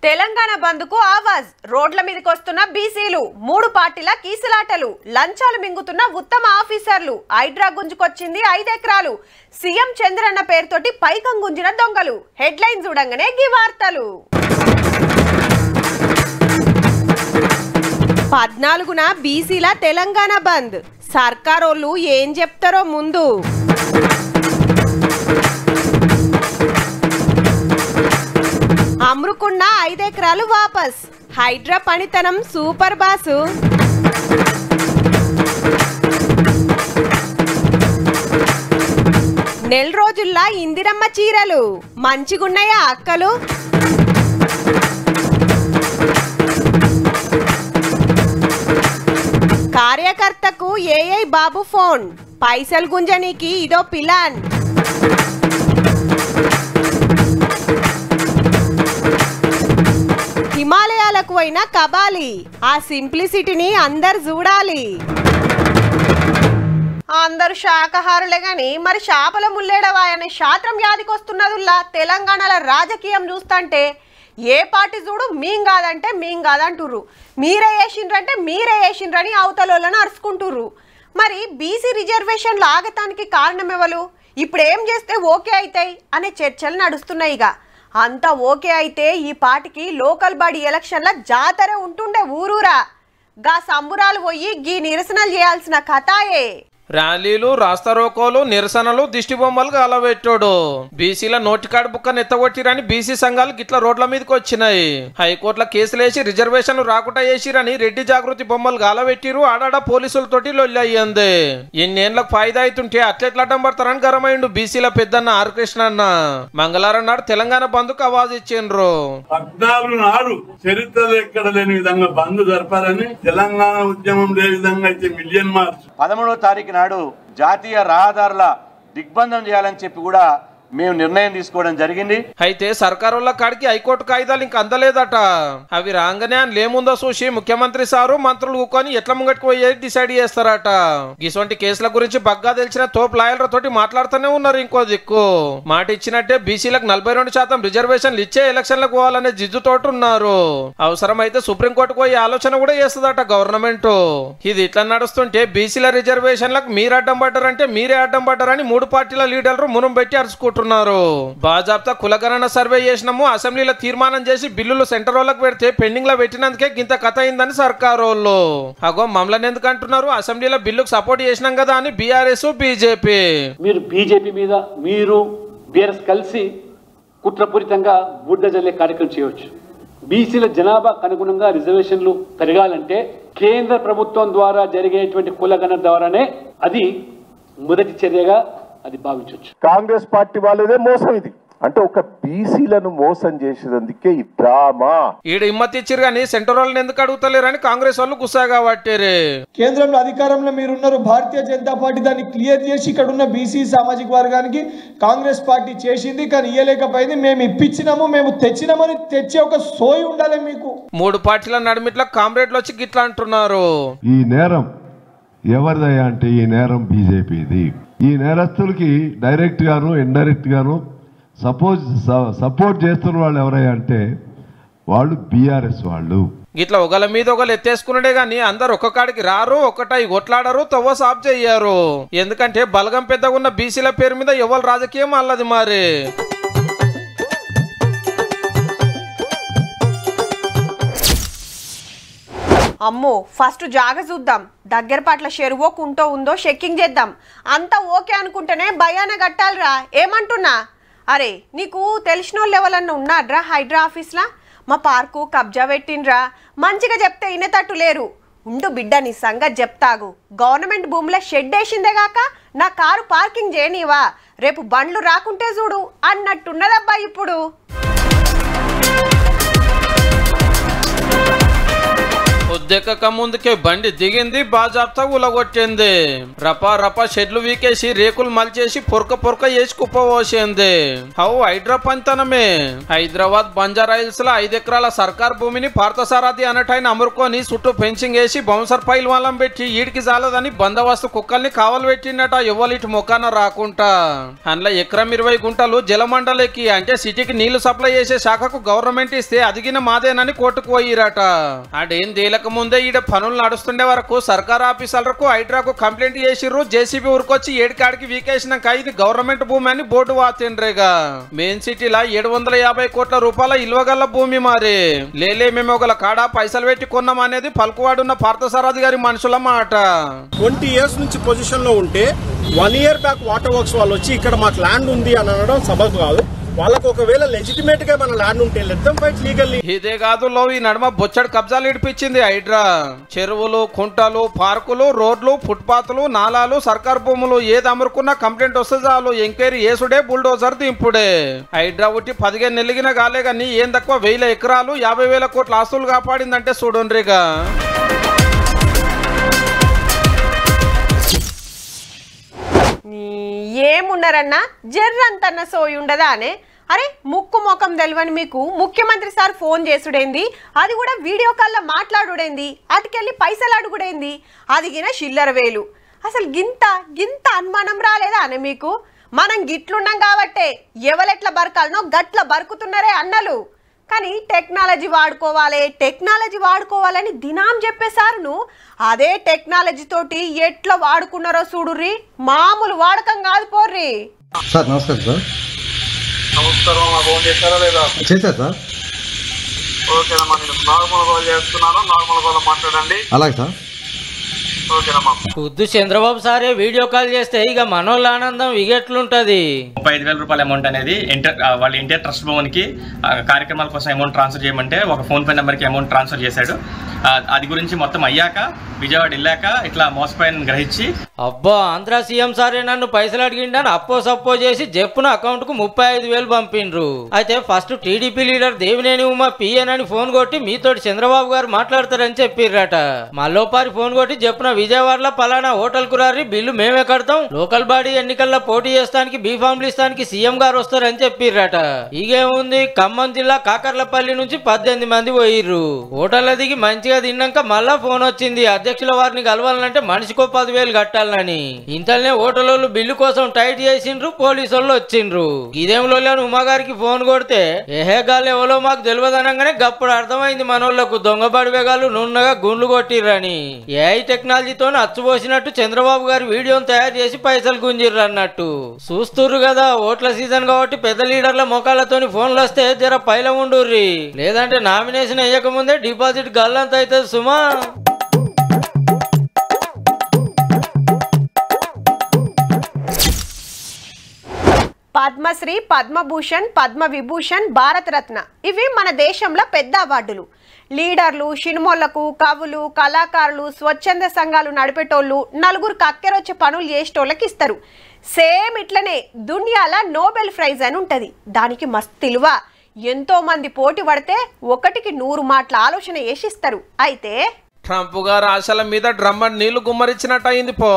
తెలంగాణ బంద్కు ఆవాజ్ రోడ్ల మీదకి వస్తున్న బీసీలు మూడు పార్టీల కీసులాటలు లంచాలు మింగుతున్న ఉత్తమ ఆఫీసర్లు హైడ్రా గుంజుకొచ్చింది 5 ఎకరాలు సీఎం చంద్రన్న పేరుతోటి పైకం గుంజిన దొంగలు హెడ్లైన్ చూడంగానే గి వార్తలు 14న బీసీల తెలంగాణ బంద్ సర్కారోళ్ళు ఏం చెప్తారో ముందు అమ్రుకున్న 5 ఎకరాలు వాపస్ హైడ్రా పనితనం సూపర్ బాసు నెల రోజుల్లా ఇందిరమ్మ చీరలు మంచిగున్నాయా అక్కలు కార్యకర్తకు ఏఐ బాబు ఫోన్ పైసలు గుంజనీకి ఇదో ప్లాన్ హిమాలయాలకు పోయిన కబాలి ఆ సింప్లిసిటీని అందరు చూడాలి అందరు శాకాహారులే గాని మరి చేపల ముల్లేడవా అనే శాస్త్రం యాదికొస్తున్నదుల్లా తెలంగాణలో రాజకీయం చూస్తుంటే ఏ పార్టీ చూడు మీం కాదంటుర్రు మీరే వేసిండ్రంటే మీరే వేసిండ్రని అవతలోళ్ళని అరుచుకుంటుర్రు మరి బీసీ రిజర్వేషన్లు ఆగటానికి కారణం ఎవరు ఇప్పుడు ఏం చేస్తే ఓకే అవుతాయి అనే చర్చలు నడుస్తున్నాయి ఇక అంతా ఓకే అయితే ఈ పార్టీకి లోకల్ బాడీ ఎలక్షన్ల జాతర ఉంటుండే ఊరూరా గా సంబురాలు పోయి గీ నిరసనలు చేయాల్సిన కథాయే ర్యాలీలు రాస్తారోకోలు నిరసనలు దిష్టి బొమ్మలు అలవెట్టాడు బీసీల నోటికాడు బుక్కను ఎత్తగొట్టిరని బీసీ సంఘాలు గిట్ల రోడ్ల మీదకి వచ్చినాయి హైకోర్టులో కేసులేసి రిజర్వేషన్లు రాకుండా చేసిరని రెడ్డి జాగృతి బొమ్మలు గాలబెట్టిరు ఆడాడ పోలీసులతోటి లొల్లి అయ్యింది ఎన్నేళ్లకు ఫాయిదా అవుతుంటే అట్లెట్లా అడ్డం పడతారని గరమైండు బీసీల పెద్దన్న ఆర్ కృష్ణ అన్న మంగళవారం నాడు తెలంగాణ బంద్కు ఆవాజ్ ఇచ్చిండ్రు 14 నాడు చరిత్రలో ఎక్కడ లేని విధంగా బంద్ జరపాలని తెలంగాణ ఉద్యమం ఏ విధంగా అయితే మిలియన్ మార్చ్ 13వ తారీఖు నాడు జాతీయ రహదారుల దిగ్బంధం చేయాలని చెప్పి కూడా మేము నిర్ణయం తీసుకోవడం జరిగింది అయితే సర్కారుల కాడికి హైకోర్టు కాయిదాలు ఇంకా అందలేదట అవి రాగానే లేముందో చూసి ముఖ్యమంత్రి సారు మంత్రులు కూకొని ఎట్లా ముంగట్టుకు పోయేది డిసైడ్ చేస్తారట ఇటువంటి కేసుల గురించి బగ్గా తెలిసిన తోపు లాయర్ల తోటి మాట్లాడుతూనే ఉన్నారు ఇంకో దిక్కు మాట ఇచ్చినట్టే బీసీలకు 42% రిజర్వేషన్లు ఇచ్చే ఎలక్షన్లకు పోవాలనే జిద్దుతోటి ఉన్నారు అవసరమైతే సుప్రీంకోర్టుకు పోయే ఆలోచన కూడా చేస్తుందట గవర్నమెంట్ ఇది ఇట్లా నడుస్తుంటే బీసీల రిజర్వేషన్లకు మీరు అడ్డం పడ్డారంటే మీరే అడ్డం పడ్డారని 3 పార్టీల లీడర్లు మునం పెట్టి అరుచుకుంటున్నారు భాజపా కులగణన సర్వే చేసినాము అసెంబ్లీలో తీర్మానం చేసి బిల్లులు సెంటర్ వాళ్ళకి పెడితే పెండింగ్ లో పెట్టినందుకే గింత కథ అయిందని సర్కారు వాళ్ళు అగో మమ్మల్ని ఎందుకు అంటున్నారు అసెంబ్లీలో బిల్లుకు సపోర్ట్ చేసినాం కదా అని బీఆర్ఎస్ బీజేపీ మీరు బీజేపీ మీద మీరు బీఆర్ఎస్ కలిసి కుట్రపూరితంగా బుడ్డ జల్లే కార్యక్రమం చేయవచ్చు బీసీల జనాభాకు అనుగుణంగా రిజర్వేషన్లు పెరగాలంటే కేంద్ర ప్రభుత్వం ద్వారా జరిగేటువంటి కులగణన ద్వారానే అది మొదటి చర్యగా అది భావించవచ్చు కాంగ్రెస్ పార్టీ వాళ్ళదే మోసం ఇది అంటే ఒక బీసీలను మోసం చేసేందుకే ఈ డ్రామా ఈడ హిమ్మత్ ఇచ్చిరు కానీ సెంటర్ వాళ్ళని ఎందుకు అడుగుతలేరని కాంగ్రెస్ వాళ్ళు గుస్సాగా పట్టారు కేంద్రంలో అధికారంలో మీరున్నారు భారతీయ జనతా పార్టీ దాన్ని క్లియర్ చేసి ఇక్కడ ఉన్న బీసీ సామాజిక వర్గానికి కాంగ్రెస్ పార్టీ చేసింది కానీ ఇయ్యలేకపోయింది మేము ఇప్పించినాము మేము తెచ్చినామని తెచ్చే ఒక సోయి ఉండాలి మీకు 3 పార్టీల నడిమిట్ల కామ్రేడ్లు వచ్చి గిట్లా అంటున్నారు ఈ నేరం ఎవరిదయ్యా అంటే ఈ నేరం బీజేపీది ఈ నేరస్తులకి డైరెక్ట్ గాను ఇండైరెక్ట్ గాను సపోర్ట్ చేస్తున్న వాళ్ళు ఎవరయ్యా అంటే వాళ్ళు బీఆర్ఎస్ వాళ్ళు ఇట్లా ఒకళ్ళ మీద ఒకళ్ళు ఎత్తేసుకున్నాడే గాని అందరు ఒక్క కాడికి రారు ఒక్కటై కొట్లాడరు తవ్వ సాఫ్ చెయ్యారు ఎందుకంటే బలగం పెద్దగా ఉన్న బీసీల పేరు మీద ఎవరు రాజకీయం అల్లది మరి అమ్మో ఫస్ట్ జాగ చూద్దాం దగ్గర పట్ల చెరువో కుంటో ఉందో చెక్కింగ్ చేద్దాం అంతా ఓకే అనుకుంటేనే భయాన కట్టాలిరా ఏమంటున్నా అరే నీకు తెలిసిన వాళ్ళు ఎవరన్నా ఉన్నాడ్రా హైడ్రా ఆఫీస్లా మా పార్కు కబ్జా పెట్టిండ్రా మంచిగా చెప్తే ఇనేటట్టు లేరు ఉండు బిడ్డ నీ సంగతి చెప్తాగు గవర్నమెంట్ భూమిలో షెడ్ వేసిందే గాక నా కారు పార్కింగ్ చేయనివా రేపు బండ్లు రాకుంటే చూడు అన్నట్టున్నదబ్బా ఇప్పుడు పొద్దెక్కక ముందుకే బండి దిగింది, బాజాప్తా ఉలగొట్టింది. రపా రపా షెడ్లు వీకేసి రేకులు మలిచేసి పొరక పొరక వేసి కుప్పపోసింది. హౌ హైడ్రా పంతనమే. హైదరాబాద్ బంజారాయిల్స్ లో 5 ఎకరాల సర్కార్ భూమిని పార్థసారథి అనటైన అమరుకొని చుట్టూ ఫెన్సింగ్ వేసి బౌన్సర్ పైల్ వాళ్ళం పెట్టి ఈడికి చాలదని బందోబస్తు కుక్కల్ని కావలు పెట్టినట. ఇవ్వలిటి మొక్కన రాకుండా. అందులో ఎకరం 20 గుంటలు జలమండలికి అంటే సిటీకి నీళ్లు సప్లై చేసే శాఖకు గవర్నమెంట్ ఇస్తే అదిగిన మాదేనని కోర్టుకు పోయిరట. ఆడేం తేలక ముందే ఈడ పనులు నడుస్తుండే వరకు సర్కార్ ఆఫీసర్లకు హైడ్రాకు కంప్లైంట్ చేసిర్రు. జేసీబీ ఊరుకొచ్చి ఏడికాడికి వీకేసినాక ఇది గవర్నమెంట్ భూమి అని బోర్డు వాతిండ్రేగా. మెయిన్ సిటీలో 750 కోట్ల రూపాయల ఇల్వగల భూమి మారి లేలే మేము ఒక కాడ పైసలు పెట్టి కొన్నాం అనేది పలుకువాడున్న పార్థసారథి గారి మనుషుల మాట. 20 years నుంచి పొజిషన్ లో ఉంటే 1 year బ్యాక్ వాటర్ వర్క్స్ వాళ్ళు వచ్చి ఇక్కడ మాకు ల్యాండ్ ఉంది అని అనడం సబబు కాదు. వాళ్ళకు ఒకవేళ లెజిటిమేట్ గా మన ల్యాండ్ ఉంటే లెట్ ఫైట్ లీగల్లీ. ఇదే కాదు లో ఈ నడుమ బొచ్చడు కబ్జాలు ఇడిపించింది హైడ్రా. చెరువులు, కుంటలు, పార్కులు, రోడ్లు, ఫుట్పాత్లు, నాలాలు, సర్కార్ భూములు ఏది అమరుకున్నా కంప్లైంట్ వస్తే చాలు ఎంక్వైరీ చేసుడే, బుల్డోజర్ దింపుడే. హైడ్రా ఉట్టి 15 నెలగిన కాలే గానీ ఏం తక్కువ 1000 ఎకరాలు 50,000 కోట్ల ఆస్తులు కాపాడిందంటే చూడండిగా. ఏమున్నారన్నా జర్రంతన్న సోయి ఉండదా అనే. అరే ముక్కు ముఖం తెలవని మీకు ముఖ్యమంత్రి సార్ ఫోన్ చేసుడేంది, అది కూడా వీడియో కాల్లో మాట్లాడుడేంది, అటుకెళ్ళి పైసలు అడుగుడేంది, అదిగిన చిల్లర వేలు. అసలు గింత అనుమానం రాలేదా అనే మీకు? మనం గిట్లున్నాం కాబట్టే ఎవలెట్లా బరకాలనో గట్ల బరుకుతున్నారే అన్నలు. కానీ టెక్నాలజీ వాడుకోవాలని దినాం చెప్పేసారును అదే టెక్నాలజీ తోటి ఎట్లా వాడుకున్నారో చూడుర్రి. మామూలు వాడకం కాదు పోర్రి. సార్ నమస్కారం సార్. నమస్కారం. ఫోన్ చేస్తారా లేదా? చేశారు సార్. ఓకేనమ్మా, నేను నార్మల్ కాల్ చేస్తున్నాను, నార్మల్ కాల్ మాట్లాడండి. అలాగే సార్. పొద్దు చంద్రబాబు సారే వీడియో కాల్ చేస్తే ఇక మనోళ్ళ ఆనందం ఇగెట్లుంటది. 35,000 రూపాయల అమౌంట్ అనేది వాళ్ళ ఇండియా ట్రస్ట్ భవన్కి కార్యక్రమాల కోసం అమౌంట్ ట్రాన్స్ఫర్ చేయమంటే ఒక ఫోన్ పే నెంబర్కి అమౌంట్ ట్రాన్స్ఫర్ చేశాడు. అది గురించి మొత్తం అయ్యాక విజయవాడ వెళ్ళాక ఇట్లా మోసపోయిన గ్రహించి అబ్బా ఆంధ్ర సీఎం సారే నన్ను పైసలు అడిగిండని అప్పో సప్పో చేసి జప్పున అకౌంట్ కు 35,000 పంపిండ్రు. అయితే first TDP leader Devineni Uma PN అని ఫోన్ కొట్టి మీతోటి చంద్రబాబు గారు మాట్లాడతారని చెప్పిర్రట. మల్లోపారి ఫోన్ కొట్టి చెప్పున విజయవాడలో పలానా హోటల్ కు రారి, బిల్లు మేమే కడతాం, లోకల్ బాడీ ఎన్నికల్లో పోటీ చేస్తానికి బీఫామ్లు ఇస్తానికి సీఎం గారు వస్తారని చెప్పిర్రట. ఇగేముంది, ఖమ్మం జిల్లా కాకర్లపల్లి నుంచి 18 మంది పోయిర్రు. హోటల్ దిగి మంచిగా తిన్నాక మళ్ళా ఫోన్ వచ్చింది, అధ్యక్షుల వారిని కలవాలంటే మనిషికో 10,000 కట్టాలని. ఇంతలోనే హోటల్ బిల్లు కోసం టైట్ చేసిండ్రు, పోలీసు వాళ్ళు వచ్చిండ్రు. ఇదేంలో ఉమాగారికి ఫోన్ కొడితే ఏహేగాలు ఎవరో మాకు తెలియదనగానే గప్పుడు అర్థమైంది మనోళ్లకు దొంగ బడివేగాలు నున్నగా గుండ్లు కొట్టిర్రని. ఏఐ టెక్నాలజీతో అచ్చుపోసినట్టు చంద్రబాబు గారు వీడియోను తయారు చేసి పైసలు గుంజిర్రు అన్నట్టు. చూస్తుర్రు కదా, ఓట్ల సీజన్ కాబట్టి పెద్ద లీడర్ల మొఖాలతోని ఫోన్లు వస్తే జర పైల ఉండుర్రి, లేదంటే నామినేషన్ అయ్యక ముందే డిపాజిట్ గల్లంత అవుతుంది సుమా. పద్మశ్రీ, పద్మభూషణ్, పద్మవిభూషణ్, భారతరత్న ఇవి మన దేశంలో పెద్ద అవార్డులు. లీడర్లు, సినిమాలకు, కవులు, కళాకారులు, స్వచ్ఛంద సంఘాలు నడిపేటోళ్ళు, నలుగురికి అక్కెరొచ్చే పనులు చేసేటోళ్ళకి ఇస్తారు. సేమ్ ఇట్లనే దునియాల నోబెల్ ప్రైజ్ అని ఉంటుంది. దానికి మస్తు విలువ. ఎంతో మంది పోటీ పడితే 1కి 100 మాటల ఆలోచన చేసిస్తారు. అయితే ట్రంప్ గారు ఆశల మీద డ్రమ్మర్ నీళ్లు గుమ్మరించినట్టు అయింది పో.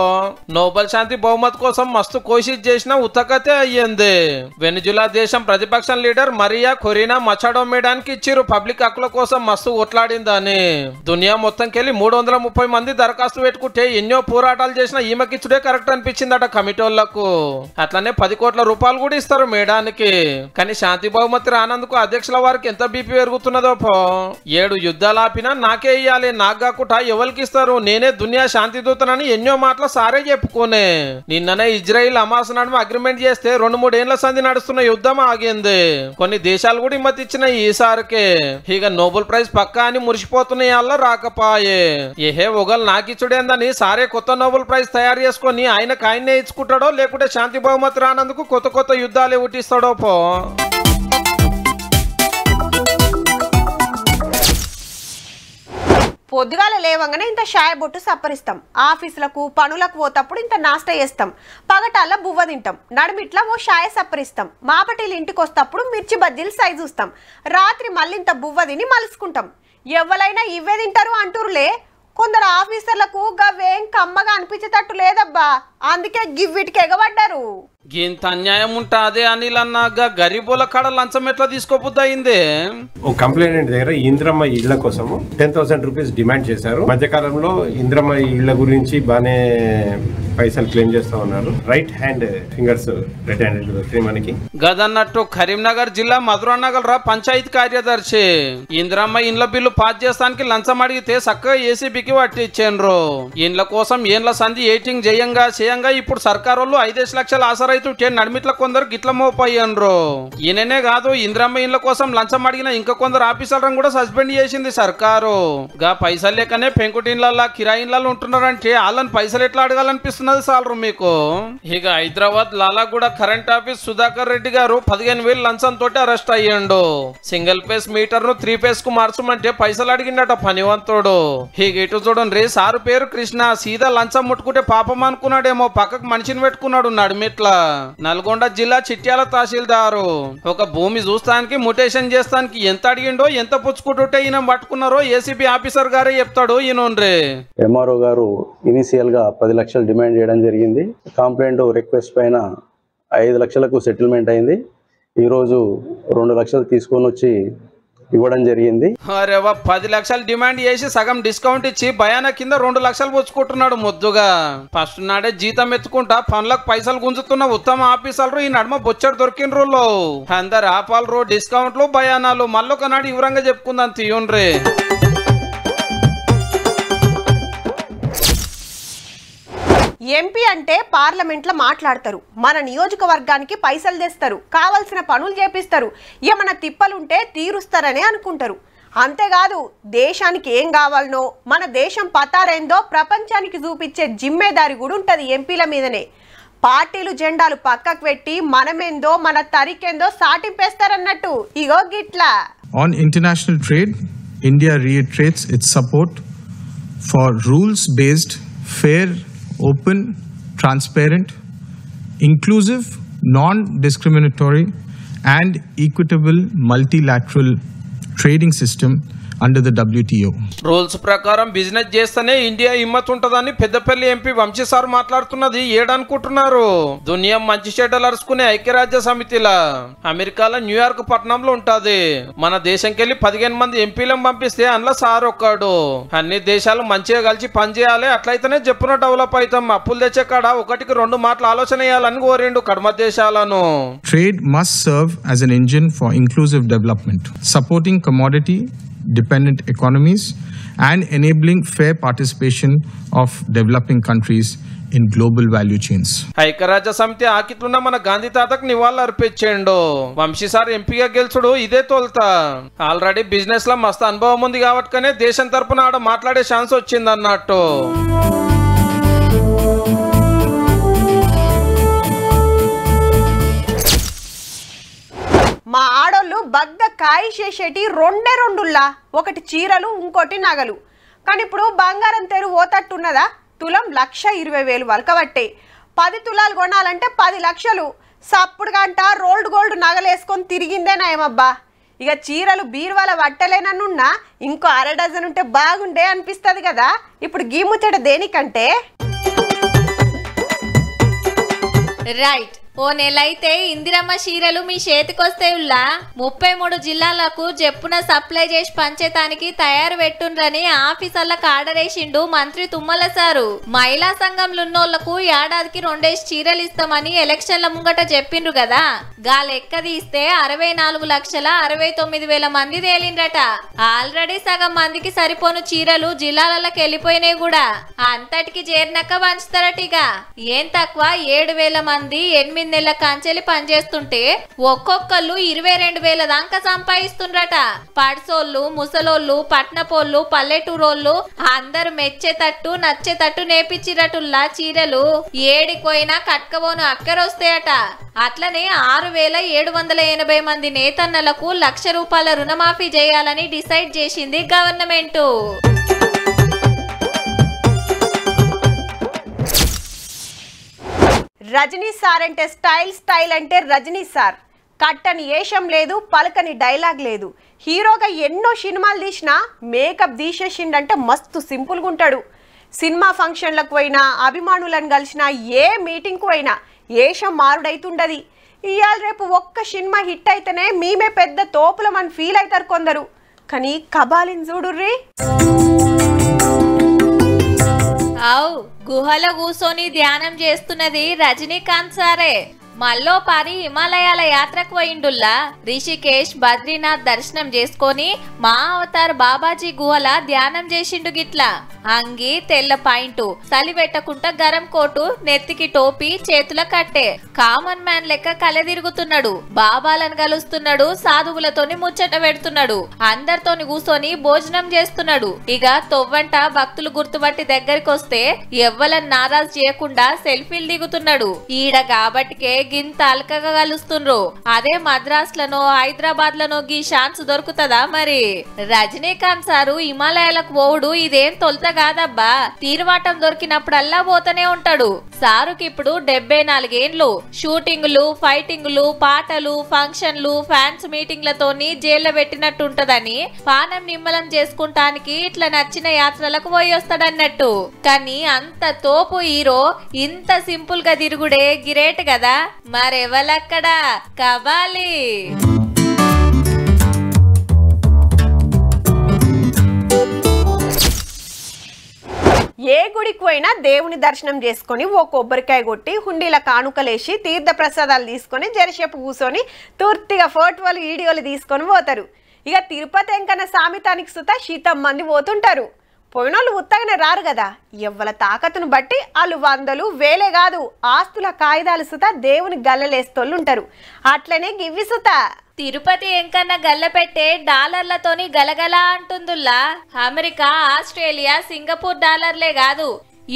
నోబెల్ శాంతి బహుమతి కోసం మస్తు కోషిష్ చేసిన ఉత్తకతే అయ్యింది. వెనిజులా దేశం ప్రతిపక్ష లీడర్ మరియా కొరీనా మచాడో మేడానికి ఇచ్చిరు పబ్లిక్ హక్కుల కోసం మస్తు కొట్లాడిందని. దునియా మొత్తంకెళ్ళి 330 మంది దరఖాస్తు పెట్టుకుంటే ఎన్నో పోరాటాలు చేసిన ఈమెకిచ్చుడే కరెక్ట్ అనిపించిందట కమిటీలకు. అట్లనే 10 కోట్ల రూపాయలు కూడా ఇస్తారు మేడానికి. కానీ శాంతి బహుమతి రానందుకు అధ్యక్షుల వారికి ఎంత బీపీ పెరుగుతున్నదో పో. 7 యుద్ధాలు ఆపినా నాకే ఇయ్యాలి, నాకు ఎవరికి ఇస్తారు, నేనే దునియా శాంతి దూతనని ఎన్నో మాటలు సారే చెప్పుకోనే. నిన్ననే ఇజ్రాయిల్ హమాస్ నడుమ అగ్రిమెంట్ చేస్తే 2-3 ఏళ్ల సంధి నడుస్తున్న యుద్ధం ఆగింది. కొన్ని దేశాలు కూడా హిమ్మతి ఇచ్చినాయి ఈసారికే. ఇక నోబెల్ ప్రైజ్ పక్కా అని మురిసిపోతున్నాయి అల్ల రాకపాయే. ఏహే ఒకళ్ళు నాకిచ్చుడేందని సారే కొత్త నోబెల్ ప్రైజ్ తయారు చేసుకొని ఆయనకు ఆయన్నే ఇచ్చుకుంటాడో, లేకుంటే శాంతి బహుమతి రానందుకు కొత్త యుద్ధాలే ఉట్టిస్తాడో పో. పొద్దుగాల లేవంగానే ఇంత షాయ బొట్టు సప్పరిస్తాం, ఆఫీసులకు పనులకు పోతప్పుడు ఇంత నాస్ట చేస్తాం, పగటాల బువ్వ తింటాం, నడుమిట్లా ఓ షాయ సప్పరిస్తాం, మాపటీలు ఇంటికి వస్తప్పుడు మిర్చి బజ్జీలు సైజు చూస్తాం, రాత్రి మళ్ళీ ఇంత బువ్వ తిని మలుసుకుంటాం. ఎవరైనా ఇవే తింటారు అంటురులే. కొందరు ఆఫీసర్లకు గవేం కమ్మగా అనిపించేటట్టు లేదబ్బా, అందుకే గివ్విటికి ఎగబడ్డారు. ఇంత అన్యాయం ఉంటాదే అనిల్ అన్నాగా గరీబుల కాడ లంచం ఎట్లా తీసుకోబుద్దయింది. ఓ కంప్లైంట్ దగ్గర ఇంద్రమ్మ ఇళ్ల కోసము 10,000 రూపీస్ డిమాండ్ చేశారు. మధ్యకాలంలో ఇంద్రమ్మ ఇళ్ల గురించి బానే పైసలు క్లెయిమ్ చేస్తా ఉన్నారు. Right hand fingers red hand మనకి గదన్నట్టు కరీంనగర్ జిల్లా మధురనగర్ పంచాయతీ కార్యదర్శి ఇంద్రమ్మ ఇండ్ల బిల్లు పాస్ చేస్తానికి లంచం అడిగితే చక్కగా ఏసీబీకి పట్టించారు. ఇండ్ల కోసం ఏండ్ల సంధి ఎయిటింగ్ చేయంగా ఇప్పుడు సర్కారు వాళ్ళు 5 లక్షల ఆసరైతు నడిమిట్ల కొందరు గిట్ల మోపయ్యారు. ఈయననే కాదు ఇంద్రమ్మ ఇండ్ల కోసం లంచం అడిగిన ఇంకా కొందరు ఆఫీసర్లను కూడా సస్పెండ్ చేసింది సర్కారు. గా పైసలు లేకనే పెంకుటిన్ల కిరాయిన్లలో ఉంటున్నారంటే వాళ్ళని పైసలు ఎట్లా అడగాలనిపిస్తున్నది సాలరు మీకు. ఇక హైదరాబాద్ లాలాగూడ కరెంట్ ఆఫీస్ సుధాకర్ రెడ్డి గారు 15,000 లంచం తోటి అరెస్ట్ అయ్యిండు. సింగిల్ ఫేస్ మీటర్ ను 3 ఫేస్ కు మార్చమంటే పైసలు అడిగిండట పనివంతుడు. ఇక ఇటు చూడండి, సారు పేరు కృష్ణ, సీదా లంచం ముట్టుకుంటే పాపం అనుకున్నాడేమో పక్కకు మనిషిని పెట్టుకున్నాడు నడిమిట్ల. నల్గొండ జిల్లా చిట్యాల తహసీల్దారు ఒక భూమి చూస్తానికి ముటేషన్ చేస్తానికి ఎంత అడిగిండో ఎంత పుచ్చుకుంటుంటే ఈయన పట్టుకున్నారో ఏసీబీ ఆఫీసర్ గారే చెప్తాడు. ఈయనండ్రి ఎంఆర్ఓ గారు ఇనిషియల్ గా 10 లక్షలు డిమాండ్ చేయడం జరిగింది. కంప్లైంట్ రిక్వెస్ట్ పైన 5 లక్షలకు సెటిల్మెంట్ అయింది. ఈ రోజు 2 లక్షలు తీసుకొని వచ్చి ఇవ్వడం జరిగింది. అరే 10 లక్షలు డిమాండ్ చేసి సగం డిస్కౌంట్ ఇచ్చి భయాన కింద 2 లక్షలు పుచ్చుకుంటున్నాడు ముద్దుగా. ఫస్ట్ నాడే జీతం ఎత్తుకుంటా పనులకు పైసలు గుంజుతున్న ఉత్తమ ఆఫీసర్లు ఈ నడుమ బొచ్చడు దొరికినరు. అందరు ఆపాలరు, డిస్కౌంట్లు, భయానాలు మళ్ళొక నాడు వివరంగా చెప్పుకుందాం తీయుండ్రి. ఎంపీ అంటే పార్లమెంట్లో మాట్లాడతారు, మన నియోజకవర్గానికి పైసలు తెస్తారు, కావాల్సిన పనులు చేపిస్తారు, ఏమన్నా తిప్పలుంటే తీరుస్తారని అనుకుంటారు. అంతేకాదు దేశానికి ఏం కావాలనో మన దేశం పతారేందో ప్రపంచానికి చూపించే జిమ్మేదారి కూడా ఉంటుంది ఎంపీల మీదనే. పార్టీలు జెండాలు పక్కకు పెట్టి మనమేందో మన తరికేందో సాటింపేస్తారన్నట్టు ఇగో గిట్లా. On international trade, India reiterates its support for rules-based, fair, open, transparent, inclusive, non-discriminatory and equitable multilateral trading system under the WTO. Rules ప్రకారం బిజినెస్ చేస్తేనే ఇండియా హిమ్మత్ ఉంటదని పెద్దపల్లి ఎంపీ వంశీ సార్ మాట్లాడుతున్నది ఏడనుకుంటున్నారు. దునియా మంచి చెడ్డలు అరుచుకునే ఐక్యరాజ్య సమితిలా అమెరికాలో న్యూయార్క్ పట్టణంలో ఉంటది. మన దేశంకెళ్ళి 15 మంది ఎంపీలను పంపిస్తే అందులో సార్ ఒక్కడు. అన్ని దేశాలు మంచిగా కలిసి పనిచేయాలి, అట్లయితేనే చెప్పున డెవలప్ అవుతాం. అప్పులు తెచ్చే కాడ 1-2 మాటలు ఆలోచన చేయాలని కోరిండు కడమ దేశాలను. Trade must serve as an engine for inclusive development, supporting commodity dependent economies and enabling fair participation of developing countries in global value chains. ఐక్యరాజ్య సమితి ఆకిట్లున్న మన గాంధీ తాతకు నివాళులు అర్పించిండు. వంశీ సార్ ఎంపీగా గెలుచుడు ఇదే తోల్తా. ఆల్రెడీ బిజినెస్ లో మస్తు అనుభవం ఉంది కాబట్టినే దేశం తరపున ఆడ మాట్లాడే ఛాన్స్ వచ్చింది అన్నట్టు. మా ఆడోళ్ళు బగ్గ కాయి చేసేటి 2 ఒకటి చీరలు, ఇంకోటి నగలు. కానీ ఇప్పుడు బంగారం తెరు ఓతట్టున్నదా? తులం 1,20,000 వలకబట్టే. 10 తులాలు కొనాలంటే 10 లక్షలు. సప్పుడు గంట రోల్డ్ గోల్డ్ నగలేసుకొని తిరిగిందేనా ఏమబ్బా. ఇక చీరలు బీరువాల పట్టలేనన్నున్నా ఇంకో 1/2 డజన్ ఉంటే బాగుండే అనిపిస్తుంది కదా. ఇప్పుడు గీ ముచ్చట దేనికంటే రైట్, ఓ నెలైతే ఇందిరమ్మ చీరలు మీ చేతికొస్తే 33 జిల్లాలకు చెప్పున సప్లై చేసి పంచేతానికి తయారు పెట్టుండ్రని ఆఫీసర్లకు ఆర్డర్ వేసిండు మంత్రి తుమ్మల సారు. మహిళా సంఘంలున్నోళ్లకు ఏడాదికి 2 చీరలు ఇస్తామని ఎలక్షన్ల ముంగట చెప్పిండ్రు కదా. గా లెక్క తీస్తే 64,69,000 మంది తేలిండ్రట. ఆల్రెడీ సగం మందికి సరిపోను చీరలు జిల్లాలకు వెళ్ళిపోయినాయి కూడా. అంతటికి చేరినాక పంచుతారటిక. ఏం తక్కువ 7,000 మంది 8 నెలల కంచెలి పనిచేస్తుంటే ఒక్కొక్కళ్ళు 22,000 దాకా సంపాదిస్తుండ్రట. పడిసోళ్ళు, ముసలోళ్ళు, పట్నపోళ్ళు, పల్లెటూరోళ్ళు అందరు మెచ్చేటట్టు నచ్చేటట్టు నేర్పించిరటుల్లా చీరలు ఏడిపోయినా కట్కబోను అక్కరొస్తాయట. అట్లనే 6,780 మంది నేతన్నలకు ₹1,00,000 రుణమాఫీ చేయాలని డిసైడ్ చేసింది గవర్నమెంట్. రజనీ సార్ అంటే స్టైల్ అంటే రజనీ సార్. కట్టని ఏషం లేదు, పలకని డైలాగ్ లేదు. హీరోగా ఎన్నో సినిమాలు తీసినా మేకప్ తీసేసిండంటే మస్తు సింపుల్గా ఉంటాడు. సినిమా ఫంక్షన్లకు పోయినా, అభిమానులను కలిసినా, ఏ మీటింగ్కు పోయినా ఏషం మారుడైతుండది. ఇవాళ రేపు ఒక్క సినిమా హిట్ అయితేనే మేమే పెద్ద తోపులమని ఫీల్ అవుతారు కొందరు. కానీ కబాలిని చూడుర్రీ. అవు గుహలో కూసోని ధ్యానం చేస్తున్నది రజనీకాంత్ సారే. మల్లో పారి హిమాలయాల యాత్రకు పోయిండుల్లా. రిషికేష్, బద్రీనాథ్ దర్శనం చేసుకొని మా అవతార్ బాబాజీ గుహల ధ్యానం చేసిండు. గిట్లా అంగి, తెల్ల పాయింట్, చలి పెట్టకుండా గరం కోటు, నెత్తికి టోపీ, చేతుల కట్టే, కామన్ మ్యాన్ లెక్క కలెదిరుగుతున్నాడు. బాబాలను కలుస్తున్నాడు, సాధువులతోని ముచ్చట పెడుతున్నాడు, అందరితోని కూసోని భోజనం చేస్తున్నాడు. ఇక తొవ్వంట భక్తులు గుర్తుపట్టి దగ్గరికి వస్తే ఎవ్వలను నారాజు చేయకుండా సెల్ఫీలు దిగుతున్నాడు. ఈడ కాబట్టికే గింత అల్కగా కలుస్తుండ్రు. అదే మద్రాస్ లను, హైదరాబాద్ లను గీ ఛాన్స్ దొరుకుతుందా మరి? రజనీకాంత్ సారు హిమాలయాలకు పోవుడు ఇదేం తొలుత కాదబ్బా. తీరువాటం దొరికినప్పుడల్లా పోతూనే ఉంటాడు. సారుకి ఇప్పుడు 74 ఏండ్లు. షూటింగులు, ఫైటింగులు, పాటలు, ఫంక్షన్లు, ఫ్యాన్స్ మీటింగ్లతోని జైల్లో పెట్టినట్టుంటదని పానం నిమ్మలం చేసుకుంటానికి ఇట్లా నచ్చిన యాత్రలకు పోయి వస్తాడన్నట్టు. కానీ అంత తోపు హీరో ఇంత సింపుల్ గా తిరుగుడే గిరేట్ కదా. మరెవలక్కడా కబాలి. ఏ గుడికి పోయినా దేవుని దర్శనం చేసుకొని ఓ కొబ్బరికాయ కొట్టి హుండీల కానుకలేసి తీర్థ ప్రసాదాలు తీసుకొని జరసేపు కూర్చొని తూర్తిగా ఫోటోలు, వీడియోలు తీసుకొని పోతారు. ఇక తిరుపతి వెంకన్న సామితానికి సుత శీతం మంది పోతుంటారు. పోయినోళ్ళు ఉత్తగానే రారు కదా. ఎవ్వల తాకతును బట్టి వాళ్ళు వందలు, వేలే కాదు ఆస్తుల కాగితాలు సుత దేవుని గల్లలేస్తోళ్ళు ఉంటారు. అట్లనే గివ్వి సుత తిరుపతి ఎంకన్నా గల్ల పెట్టే డాలర్లతోని గలగల అంటుందిలా. అమెరికా, ఆస్ట్రేలియా, సింగపూర్ డాలర్లే కాదు,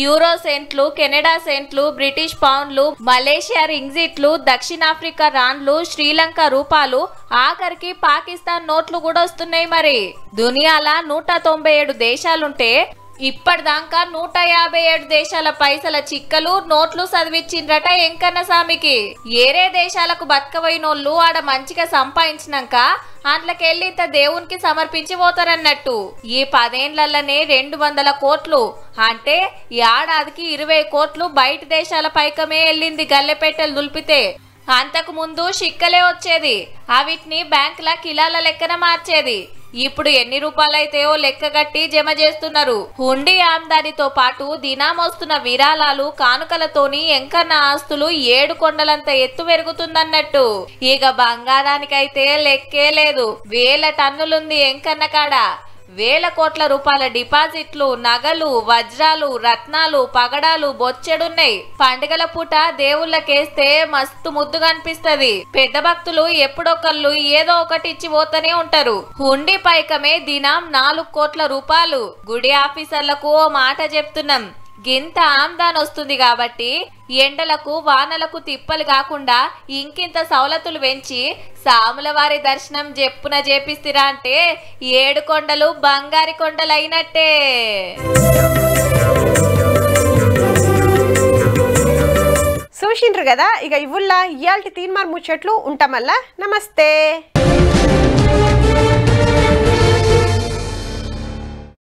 యూరో సెంట్లు, కెనడా సెంట్లు, బ్రిటిష్ పౌండ్లు, మలేషియా రింగ్జిట్లు, దక్షిణాఫ్రికా రాన్లు, శ్రీలంక రూపాలు, ఆఖరికి పాకిస్తాన్ నోట్లు కూడా వస్తున్నాయి. మరి దునియాల 197 దేశాలుంటే ఇప్పటిదాకా 157 దేశాల పైసల చిక్కలు, నోట్లు చదివిచ్చిండ్రట ఎంకన్న స్వామికి. ఏరే దేశాలకు బతకబోయినోళ్ళు ఆడ మంచిగా సంపాదించినాక అందులోకెళ్ళి ఇంత దేవునికి సమర్పించి పోతారన్నట్టు. ఈ 10 ఏళ్లనే 200 కోట్లు అంటే ఏడాదికి 20 కోట్లు బయట దేశాల పైకమే వెళ్ళింది గల్లెపెట్టెలు దులిపితే. అంతకు ముందు చిక్కలే వచ్చేది, అవిటిని బ్యాంకుల కిలాల లెక్కన మార్చేది. ఇప్పుడు ఎన్ని రూపాయలైతేయో లెక్క కట్టి జమ చేస్తున్నారు. హుండీ ఆమ్దానితో పాటు దినామొస్తున్న విరాళాలు, కానుకలతోని ఎంకన్న ఆస్తులు 7 కొండలంత ఎత్తు పెరుగుతుందన్నట్టు. ఇక బంగారానికైతే లెక్కే లేదు. 1000 టన్నులుంది ఎంకన్న కాడ. 1000 కోట్ల రూపాయల డిపాజిట్లు, నగలు, వజ్రాలు, రత్నాలు, పగడాలు బొచ్చెడున్నాయి. పండుగల పూట దేవుళ్ళకేస్తే మస్తు ముద్దుగా అనిపిస్తది. పెద్ద భక్తులు ఎప్పుడొకళ్ళు ఏదో ఒకటి ఇచ్చి పోతూనే ఉంటారు. హుండీ పైకమే దినం 4 కోట్ల రూపాయలు. గుడి ఆఫీసర్లకు ఓ మాట చెప్తున్నాం, గింత ఆమ్దాన్ వస్తుంది కాబట్టి ఎండలకు, వానలకు తిప్పలు కాకుండా ఇంకింత సౌలతులు పెంచి సాముల వారి దర్శనం జెప్పున చేపిస్తురా అంటే 7 కొండలు బంగారి కొండలు అయినట్టే. చూసిండ్రు కదా. ఇక ఇవుల్లా ఇయాల్టి తీన్మార్ ముచ్చట్లు ఉంటామల్లా. నమస్తే.